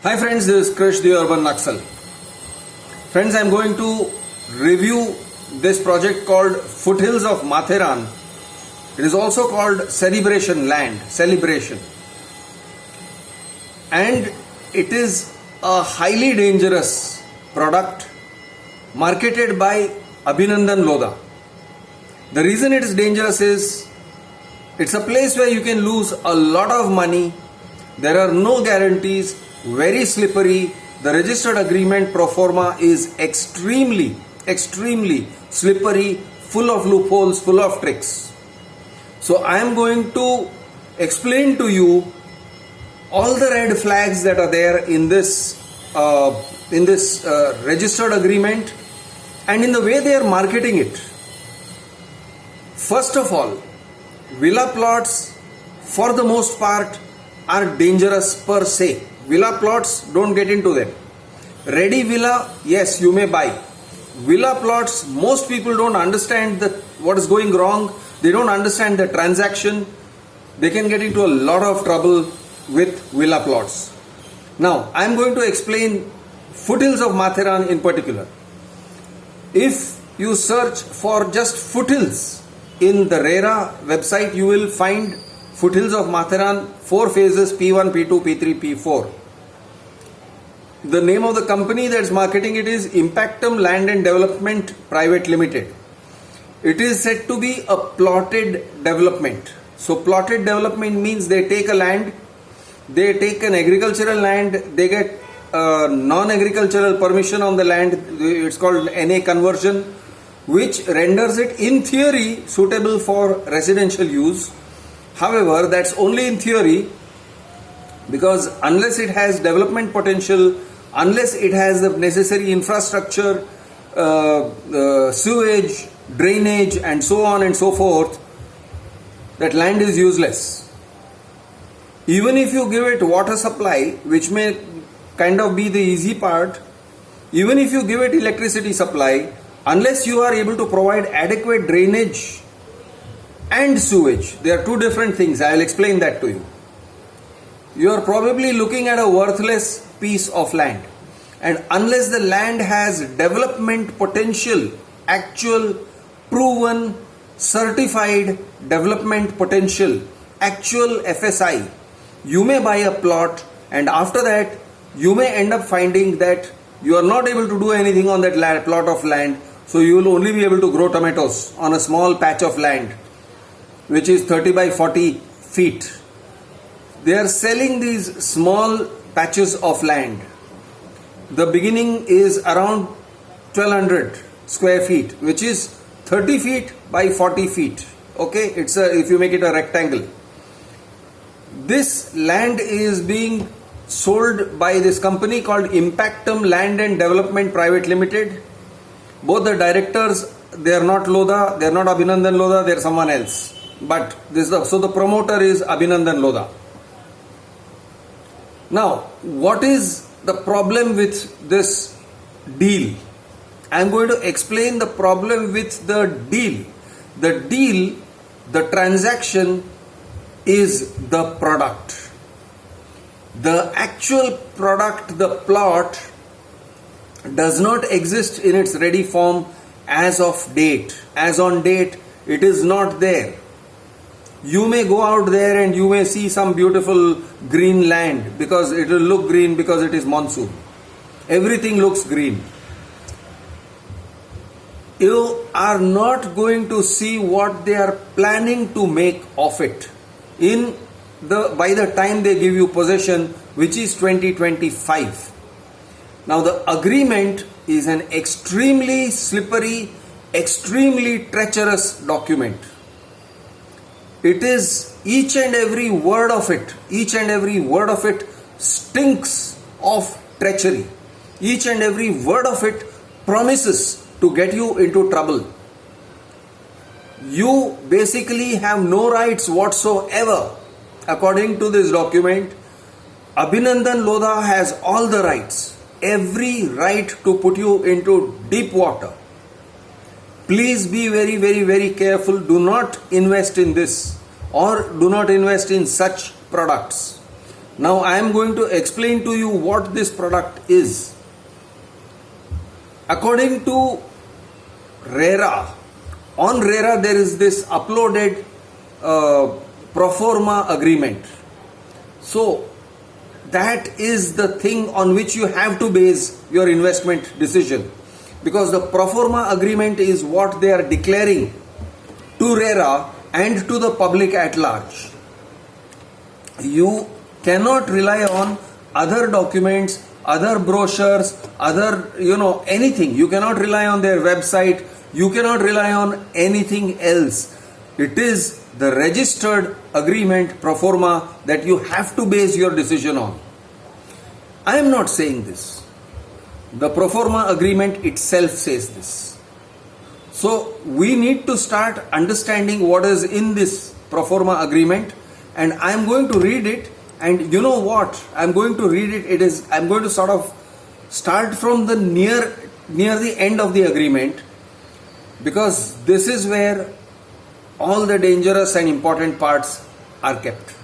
Hi friends, this is Krish, the Urban Naxal. Friends, I am going to review this project called Foothills of MATHERAN. It is also called Celebration Land, Celebration. And it is a highly dangerous product marketed by Abhinandan Lodha. The reason it is dangerous is it's a place where you can lose a lot of money. There are no guarantees. Very slippery. The registered agreement pro forma is extremely slippery, full of loopholes, full of tricks. So I am going to explain to you all the red flags that are there in this registered agreement and in the way they are marketing it. First of all, villa plots for the most part are dangerous per se. Villa plots, don't get into them. Ready villa, yes, you may buy. Villa plots, most people don't understand what is going wrong. They don't understand the transaction. They can get into a lot of trouble with villa plots. Now, I am going to explain Foothills of MATHERAN in particular. If you search for just Foothills in the RERA website, you will find Foothills of MATHERAN, 4 phases, P1, P2, P3, P4. The name of the company that's marketing it is Impactum Land and Development Private Limited. It is said to be a plotted development. So plotted development means they take a land, they take an agricultural land, they get non-agricultural permission on the land, it's called NA conversion, which renders it in theory suitable for residential use. However, that's only in theory, because unless it has development potential, unless it has the necessary infrastructure, sewage, drainage and so on and so forth, that land is useless. Even if you give it water supply, which may kind of be the easy part, even if you give it electricity supply, unless you are able to provide adequate drainage and sewage, they are two different things. I will explain that to you. You are probably looking at a worthless piece of land, and unless the land has development potential, actual proven certified development potential, actual FSI, you may buy a plot, and after that you may end up finding that you are not able to do anything on that plot of land. So you will only be able to grow tomatoes on a small patch of land which is 30 by 40 feet. They are selling these small patches of land. The beginning is around 1200 square feet, which is 30 feet by 40 feet. Okay, if you make it a rectangle. This land is being sold by this company called Impactum Land and Development Private Limited. Both the directors, they are not Lodha, they are not Abhinandan Lodha, they are someone else. But so the promoter is Abhinandan Lodha. Now, what is the problem with this deal? I am going to explain the problem with the deal. The transaction is the product. The actual product, the plot, does not exist in its ready form as of date. As on date, it is not there. You may go out there and you may see some beautiful green land, because it will look green because it is monsoon. Everything looks green. You are not going to see what they are planning to make of it by the time they give you possession, which is 2025. Now the agreement is an extremely slippery, extremely treacherous document. It is each and every word of it stinks of treachery. Each and every word of it promises to get you into trouble. You basically have no rights whatsoever. According to this document, Abhinandan Lodha has all the rights, every right to put you into deep water. Please be very careful. Do not invest in this, or do not invest in such products. Now I am going to explain to you what this product is. According to RERA, on RERA there is this uploaded proforma agreement. So that is the thing on which you have to base your investment decision, because the proforma agreement is what they are declaring to RERA and to the public at large. You cannot rely on other documents, other brochures, other anything. You cannot rely on their website. You cannot rely on anything else. It is the registered agreement proforma that you have to base your decision on. I am not saying this. The proforma agreement itself says this. So we need to start understanding what is in this proforma agreement, and I am going to read it. And you know what? I'm going to read it. I'm going to sort of start from the near the end of the agreement, because this is where all the dangerous and important parts are kept.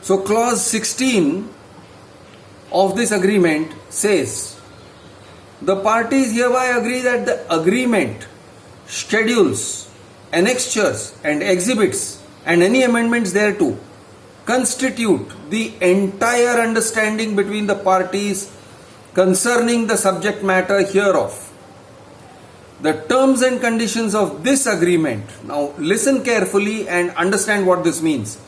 So clause 16 of this agreement says, the parties hereby agree that the agreement, schedules, annexures and exhibits and any amendments thereto constitute the entire understanding between the parties concerning the subject matter hereof. The terms and conditions of this agreement, now listen carefully and understand what this means.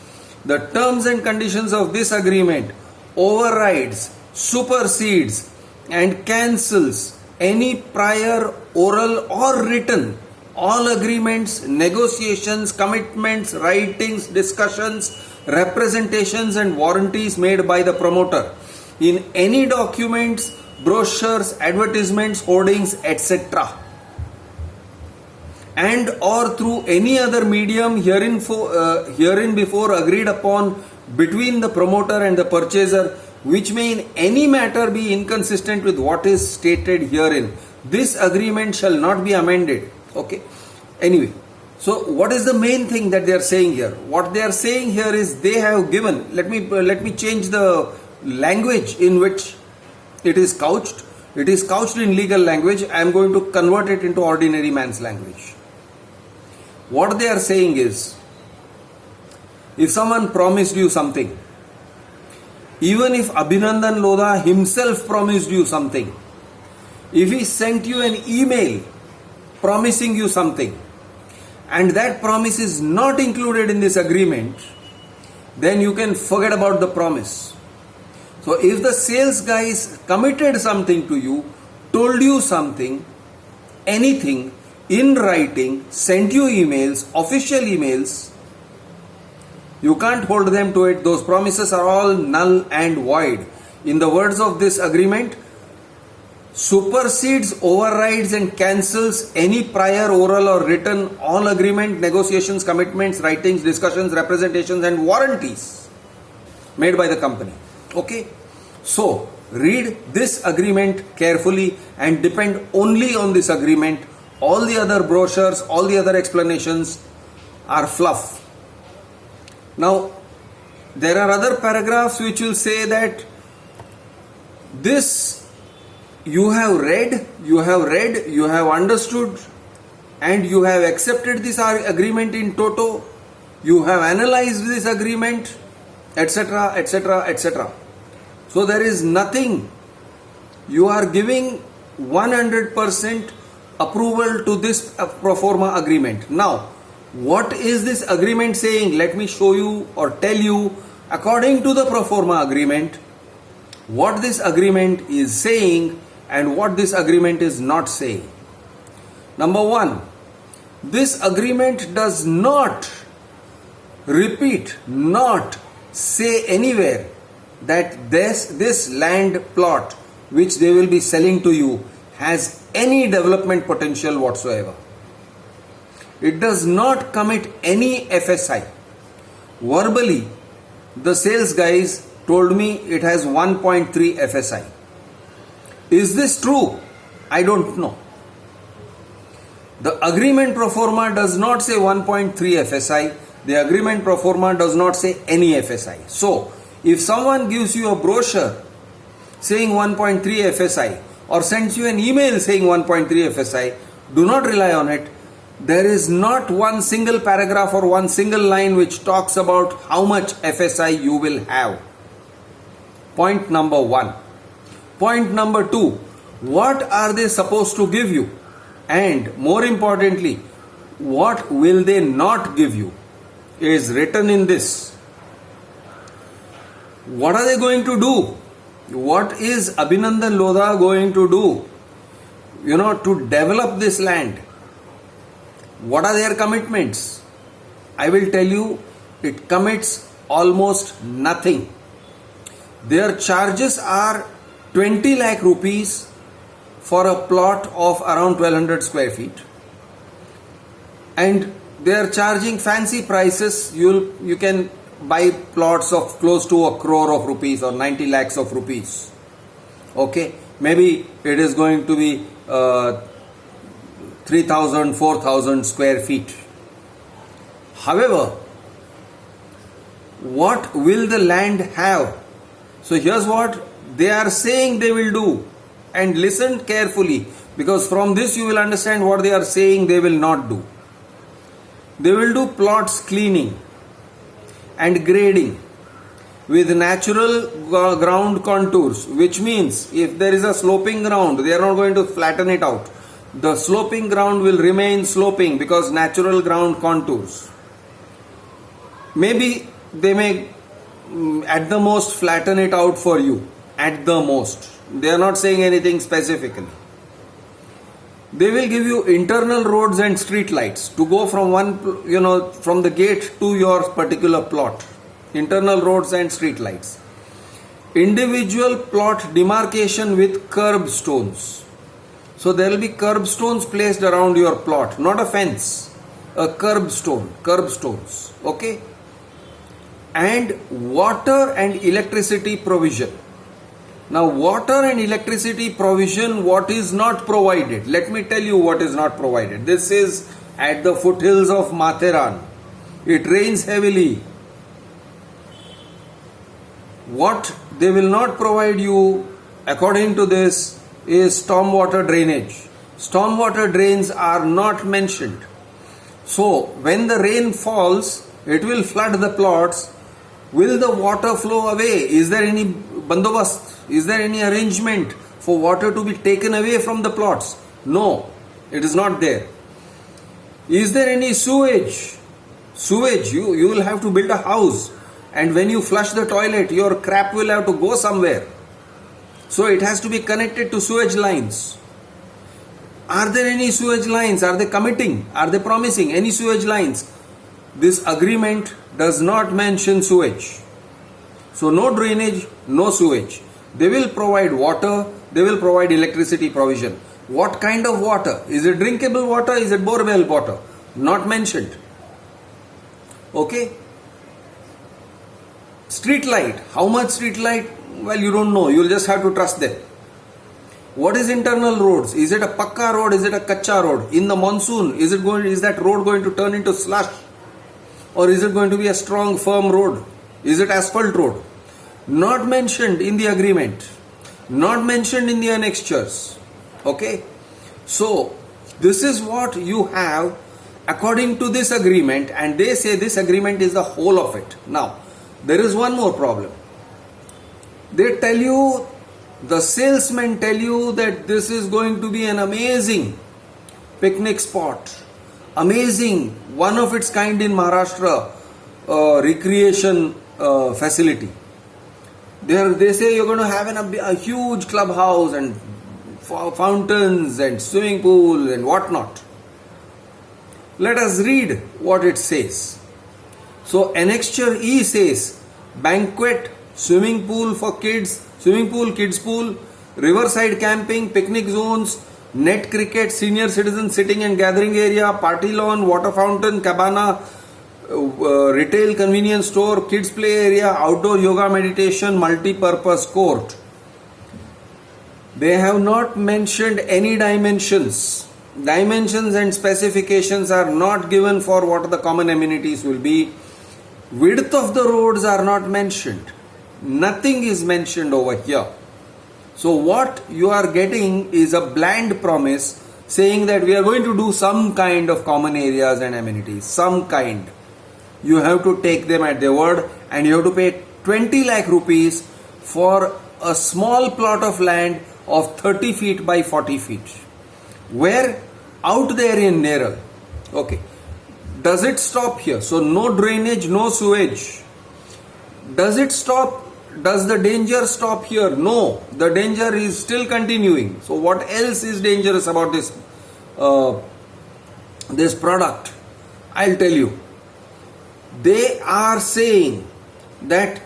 The terms and conditions of this agreement overrides, supersedes and cancels any prior oral or written all agreements, negotiations, commitments, writings, discussions, representations and warranties made by the promoter in any documents, brochures, advertisements, hoardings, etc. and or through any other medium herein before agreed upon between the promoter and the purchaser, which may in any matter be inconsistent with what is stated herein. This agreement shall not be amended. Okay. Anyway, so what is the main thing that they are saying here? What they are saying here is they have given, let me change the language in which it is couched. It is couched in legal language. I am going to convert it into ordinary man's language. What they are saying is, if someone promised you something, even if Abhinandan Lodha himself promised you something, if he sent you an email promising you something, and that promise is not included in this agreement, then you can forget about the promise. So if the sales guys committed something to you, told you something, anything in writing, sent you emails, official emails, you can't hold them to it. Those promises are all null and void. In the words of this agreement, supersedes, overrides and cancels any prior oral or written all agreement, negotiations, commitments, writings, discussions, representations and warranties made by the company. Okay? So, read this agreement carefully and depend only on this agreement. All the other brochures, all the other explanations are fluff. Now, there are other paragraphs which will say that this you have read, you have understood, and you have accepted this agreement in toto, you have analyzed this agreement, etc., etc., etc. So there is nothing. You are giving 100% approval to this pro forma agreement. Now, what is this agreement saying? Let me show you or tell you, according to the pro forma agreement, what this agreement is saying and what this agreement is not saying. Number one, this agreement does not say anywhere that this land plot which they will be selling to you has any development potential whatsoever. It does not commit any FSI. Verbally, the sales guys told me it has 1.3 FSI. Is this true? I don't know. The agreement pro forma does not say 1.3 FSI. The agreement pro forma does not say any FSI. So, If someone gives you a brochure saying 1.3 FSI or sends you an email saying 1.3 FSI, do not rely on it. There is not one single paragraph or one single line which talks about how much FSI you will have. Point number 1. Point number 2. What are they supposed to give you? And more importantly, what will they not give you? Is written in this. What are they going to do? What is Abhinandan Lodha going to do? To develop this land. What are their commitments? I will tell you, it commits almost nothing. Their charges are 20 lakh rupees for a plot of around 1200 square feet. And they are charging fancy prices. You can buy plots of close to 1 crore of rupees or 90 lakhs of rupees. Okay, maybe it is going to be 3,000, 4,000 square feet. However, what will the land have? So here's what they are saying they will do, and listen carefully, because from this you will understand what they are saying they will not do. They will do plots cleaning and grading with natural ground contours, which means if there is a sloping ground, they are not going to flatten it out. The sloping ground will remain sloping because natural ground contours. Maybe they may at the most flatten it out for you. At the most. They are not saying anything specifically. They will give you internal roads and street lights to go from from the gate to your particular plot. Internal roads and street lights. Individual plot demarcation with curb stones. So there will be curb stones placed around your plot, not a fence, a curb stones. Okay? And water and electricity provision. Now, water and electricity provision, what is not provided? Let me tell you what is not provided. This is at the foothills of MATHERAN. It rains heavily. What they will not provide you, according to this, is stormwater drainage. Stormwater drains are not mentioned. So, when the rain falls, it will flood the plots. Will the water flow away? Is there any bandobast? Is there any arrangement for water to be taken away from the plots? No, it is not there. Is there any sewage? Sewage, you will have to build a house, and when you flush the toilet, your crap will have to go somewhere. So it has to be connected to sewage lines. Are there any sewage lines? Are they committing? Are they promising any sewage lines? This agreement does not mention sewage. So no drainage, no sewage. They will provide water, they will provide electricity provision. What kind of water? Is it drinkable water? Is it borewell water? Not mentioned. Okay? Street light. How much street light? Well, you don't know. You'll just have to trust them. What is internal roads? Is it a pakka road? Is it a kacha road? In the monsoon, is that road going to turn into slush? Or is it going to be a strong, firm road? Is it asphalt road? Not mentioned in the agreement. Not mentioned in the annexures. Okay? So, this is what you have according to this agreement, and they say this agreement is the whole of it. Now, there is one more problem. They tell you, the salesmen tell you that this is going to be an amazing picnic spot. Amazing, one of its kind in Maharashtra, recreation facility. They say you're going to have a huge clubhouse and fountains and swimming pool and whatnot. Let us read what it says. So Annexure E says banquet, swimming pool for kids, swimming pool, kids pool, riverside camping, picnic zones, net cricket, senior citizen sitting and gathering area, party lawn, water fountain, cabana, retail convenience store, kids play area, outdoor yoga meditation, multi-purpose court. They have not mentioned any dimensions. Dimensions and specifications are not given for what the common amenities will be. Width of the roads are not mentioned. Nothing is mentioned over here. So what you are getting is a bland promise saying that we are going to do some kind of common areas and amenities, some kind. You have to take them at their word, and you have to pay 20 lakh rupees for a small plot of land of 30 feet by 40 feet. Where? Out there in Neral. Okay. Does it stop here? So no drainage, no sewage. Does it stop? Does the danger stop here? No. The danger is still continuing. So what else is dangerous about this this product? I'll tell you. They are saying that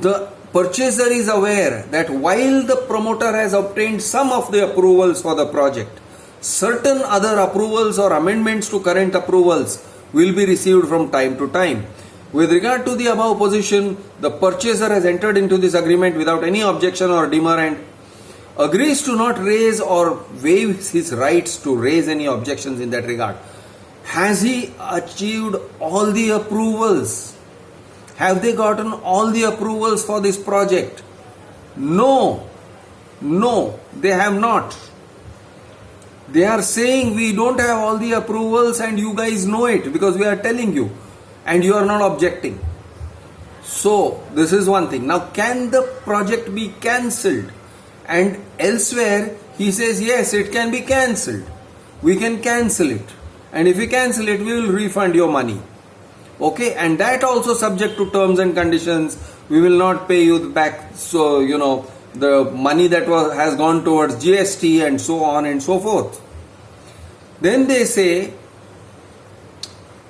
the purchaser is aware that while the promoter has obtained some of the approvals for the project, certain other approvals or amendments to current approvals will be received from time to time. With regard to the above position, the purchaser has entered into this agreement without any objection or demur and agrees to not raise or waive his rights to raise any objections in that regard. Has he achieved all the approvals? Have they gotten all the approvals for this project? No, they have not. They are saying we don't have all the approvals and you guys know it because we are telling you and you are not objecting. So this is one thing. Now, can the project be cancelled? And elsewhere he says yes, it can be cancelled. We can cancel it. And if we cancel it, we will refund your money. Okay, and that also subject to terms and conditions. We will not pay you back. So, the money that has gone towards GST and so on and so forth. Then they say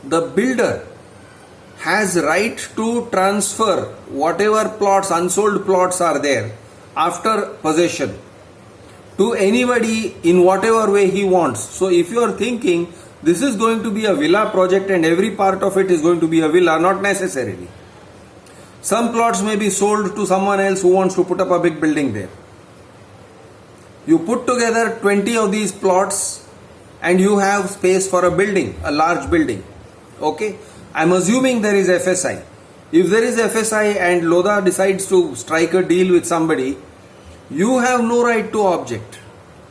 the builder has right to transfer whatever plots, unsold plots are there after possession to anybody in whatever way he wants. So if you are thinking this is going to be a villa project and every part of it is going to be a villa, not necessarily. Some plots may be sold to someone else who wants to put up a big building there. You put together 20 of these plots and you have space for a building, a large building. Okay? I'm assuming there is FSI. If there is FSI and Lodha decides to strike a deal with somebody, you have no right to object.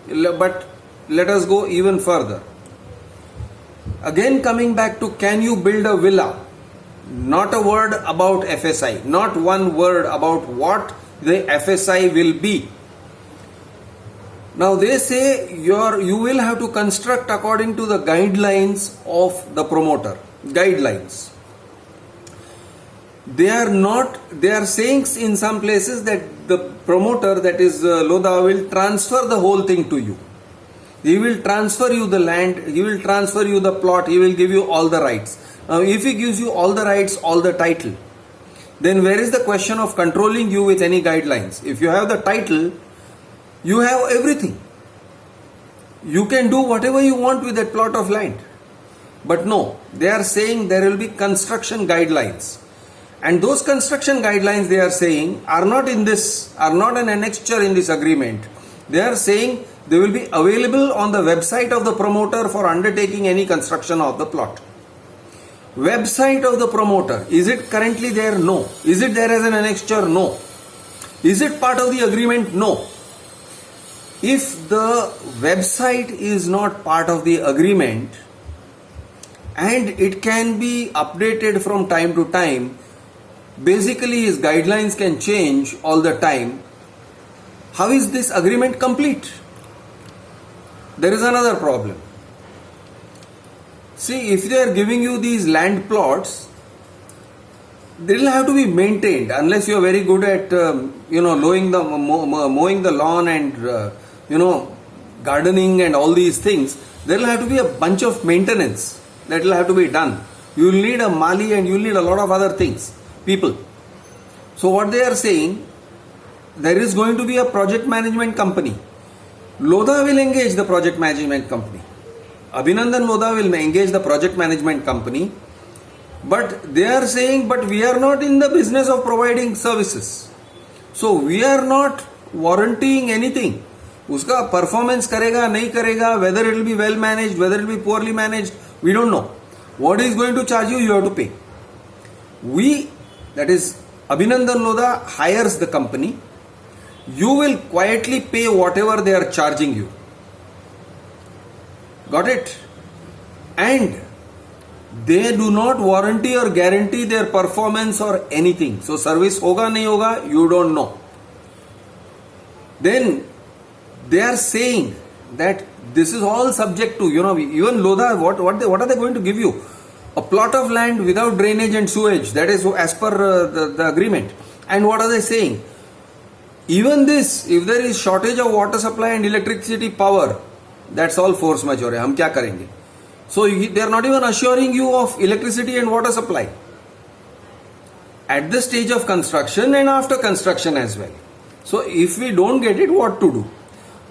But let us go even further. Again, coming back to can you build a villa? Not a word about FSI. Not one word about what the FSI will be. Now they say you will have to construct according to the guidelines of the promoter. Guidelines. They are saying in some places that the promoter, that is Lodha, will transfer the whole thing to you. He will transfer you the land, he will transfer you the plot, he will give you all the rights. Now if he gives you all the rights, all the title, then where is the question of controlling you with any guidelines? If you have the title, you have everything. You can do whatever you want with that plot of land. But no, they are saying there will be construction guidelines. And those construction guidelines, they are saying, are not an annexure in this agreement. They are saying they will be available on the website of the promoter for undertaking any construction of the plot. Website of the promoter, is it currently there? No. Is it there as an annexure? No. Is it part of the agreement? No. If the website is not part of the agreement and it can be updated from time to time, basically his guidelines can change all the time, how is this agreement complete? There is another problem. See, if they are giving you these land plots, they will have to be maintained unless you are very good at mowing the lawn and gardening and all these things. There will have to be a bunch of maintenance that will have to be done. You will need a mali and you will need a lot of other things, people. So what they are saying, there is going to be a project management company. Lodha will engage the project management company. Abhinandan Lodha will engage the project management company. But they are saying, but we are not in the business of providing services. So we are not warranting anything. Uska performance karega, nahi karega, whether it will be well managed, whether it will be poorly managed, we don't know. What is going to charge you, you have to pay. We, that is Abhinandan Lodha hires the company. You will quietly pay whatever they are charging you. Got it? And they do not warranty or guarantee their performance or anything. So service hoga nahi hoga, you don't know. Then they are saying that this is all subject to, even Lodha, what are they going to give you? A plot of land without drainage and sewage. That is as per the agreement. And what are they saying? Even this, if there is shortage of water supply and electricity power, that's all force majeure. Hum kya karenge? So they are not even assuring you of electricity and water supply at the stage of construction and after construction as well. So if we don't get it, what to do?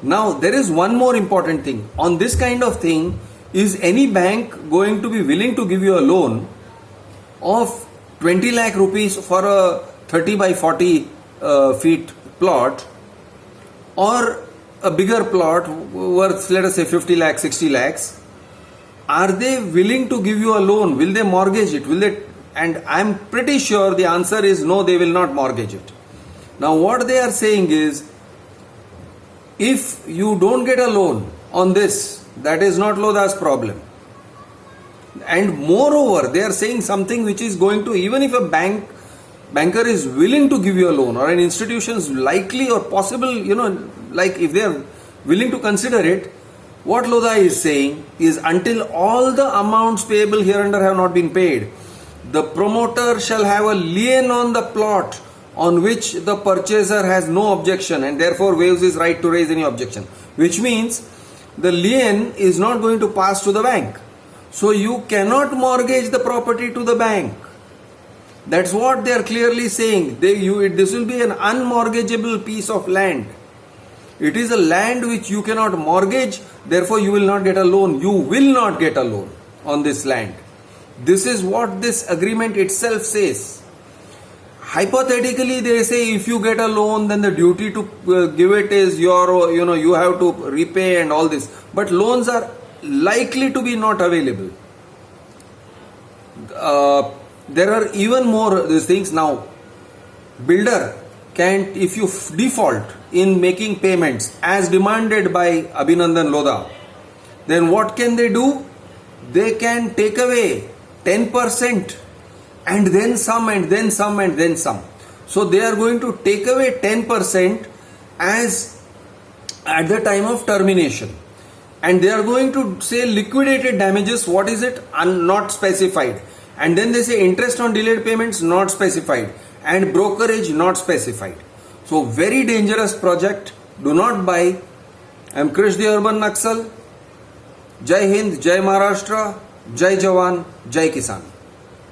Now there is one more important thing. On this kind of thing, is any bank going to be willing to give you a loan of 20 lakh rupees for a 30 by 40 feet plot, or a bigger plot worth, let us say, 50 lakhs, 60 lakhs? Are they willing to give you a loan? Will they mortgage it? Will they? And I'm pretty sure the answer is no, they will not mortgage it. Now what they are saying is, if you don't get a loan on this, that is not Lodha's problem. And moreover, they are saying something which is going to, even if a banker is willing to give you a loan, or an institution is likely or possible, like if they are willing to consider it, what Lodha is saying is, until all the amounts payable hereunder have not been paid, the promoter shall have a lien on the plot on which the purchaser has no objection and therefore waives his right to raise any objection. Which means the lien is not going to pass to the bank. So you cannot mortgage the property to the bank. That's what they are clearly saying. This will be an unmortgageable piece of land. It is a land which you cannot mortgage, therefore you will not get a loan. You will not get a loan on this land. This is what this agreement itself says. Hypothetically, they say if you get a loan, then the duty to give it is you have to repay and all this. But loans are likely to be not available. There are even more these things now. Builder can, if you default in making payments as demanded by Abhinandan Lodha, then what can they do? They can take away 10% and then some and then some and then some. So they are going to take away 10% as at the time of termination. And they are going to say liquidated damages. What is it? Not specified. And then they say interest on delayed payments not specified. And brokerage not specified. So very dangerous project. Do not buy. I am Krish the Urban Naxal. Jai Hind, Jai Maharashtra, Jai Jawan, Jai Kisan.